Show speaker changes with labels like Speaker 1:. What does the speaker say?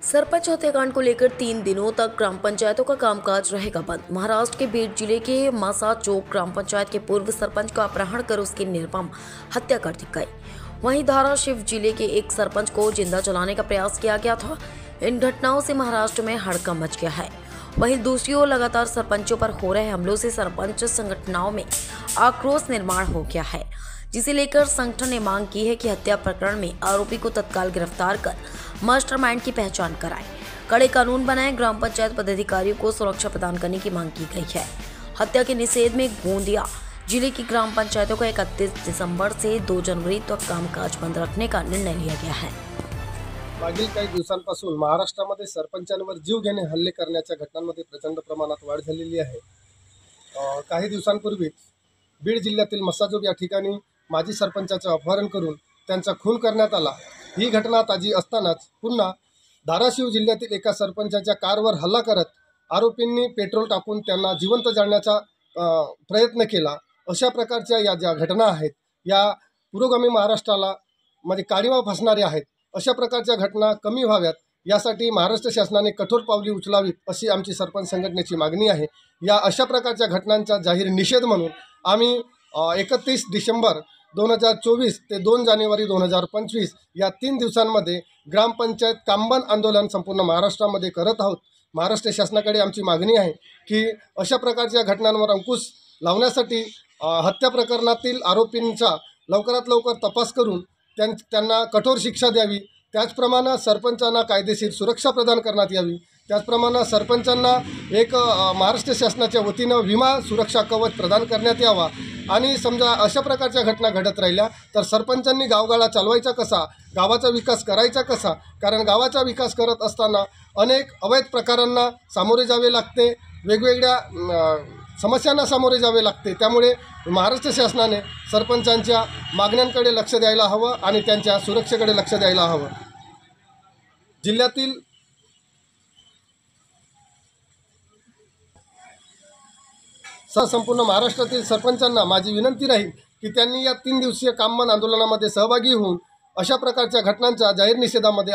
Speaker 1: सरपंच हत्याकांड को लेकर 3 दिनों तक ग्राम पंचायतों का कामकाज रहेगा बंद। महाराष्ट्र के बीड जिले के मासा चौक ग्राम पंचायत के पूर्व सरपंच का अपहरण कर उसकी निर्मम हत्या कर दी गई। वहीं धाराशिव जिले के एक सरपंच को जिंदा जलाने का प्रयास किया गया था। इन घटनाओं से महाराष्ट्र में हड़कंप मच गया है। वहीं दूसरी ओर लगातार सरपंचों पर हो रहे हमलों से सरपंच संगठनों में आक्रोश निर्माण हो गया है, जिसे लेकर संगठन ने मांग की है कि हत्या प्रकरण में आरोपी को तत्काल गिरफ्तार कर मास्टरमाइंड की पहचान कराएं, कड़े कानून बनाएं। ग्राम पंचायत पदाधिकारियों को सुरक्षा प्रदान करने की मांग की गई है। हत्या के निषेध में गोंदिया जिले की ग्राम पंचायतों का 31 दिसंबर से 2 जनवरी तक कामकाज बंद रखने का निर्णय लिया गया है।
Speaker 2: मागील काही दिवसांपासून महाराष्ट्रामध्ये सरपंचांवर जीव घेणे हल्ले करण्याच्या घटनांमध्ये प्रचंड प्रमाणात वाढ झालेली आहे। काही दिवसांपूर्वी बीड जिल्ह्यातील मसाजोग या ठिकाणी माजी सरपंचाचे अपहरण करून त्यांचा खून करण्यात आला। ही घटना ताजी असतानाच पुन्हा धाराशिव जिल्ह्यातील एका सरपंचाच्या कारवर हल्ला करत आरोपींनी पेट्रोल टाकून त्यांना जिवंत जाळण्याचा प्रयत्न केला। अशा प्रकारच्या या ज्या घटना आहेत या पुरोगामी महाराष्ट्राला मध्ये काळीमा फासणाऱ्या आहेत। अशा प्रकारच्या घटना कमी व्हाव्यात यासाठी महाराष्ट्र शासनाने कठोर पावले उचलावीत अशी आमची सरपंच संघटनेची मागणी आहे। या अशा प्रकारच्या घटनांचा जाहीर निषेध म्हणून आम्ही 31 डिसेंबर 2024 ते 2 जानेवारी 2025 या 3 दिवसांमध्ये ग्रामपंचायत कामबंद आंदोलन संपूर्ण महाराष्ट्रामध्ये करत आहोत। महाराष्ट्र शासनाकडे आमची मागणी आहे की अशा प्रकारच्या घटनांवर अंकुश लावण्यासाठी हत्या प्रकरणातील आरोपींचा लवकरात लवकर तपास करून त्यांना कठोर शिक्षा द्यावी। त्याचप्रमाणे सरपंचांना कायदेशीर सुरक्षा प्रदान करण्यात यावी। त्याचप्रमाणे सरपंचांना एक महाराष्ट्र शासनाच्या वतीनं विमा सुरक्षा कवच प्रदान करण्यात यावा। आणि समजा अशा प्रकारच्या घटना घडत राहिल्या तर सरपंचांनी गावगाडा चालवायचा कसा, गावाचा विकास करायचा कसा, कारण गावाचा विकास करत असताना अनेक अवैध प्रकारांना सामोरे जावे लागते, वेगवेगळ्या समस्यांना सामोरे जावे लागते। त्यामुळे महाराष्ट्र शासनाने सरपंचांच्या मागण्यांकडे लक्ष द्यायला हवं आणि त्यांच्या सुरक्षेकडे लक्ष द्यायला हवं। जिल्ह्यातील संपूर्ण महाराष्ट्रातील सरपंचांना माझी विनंती राहील की त्यांनी या 3 दिवसीय कामबंद आंदोलनामध्ये सहभागी होऊन अशा प्रकारच्या घटनांच्या जाहीर निषेधामध्ये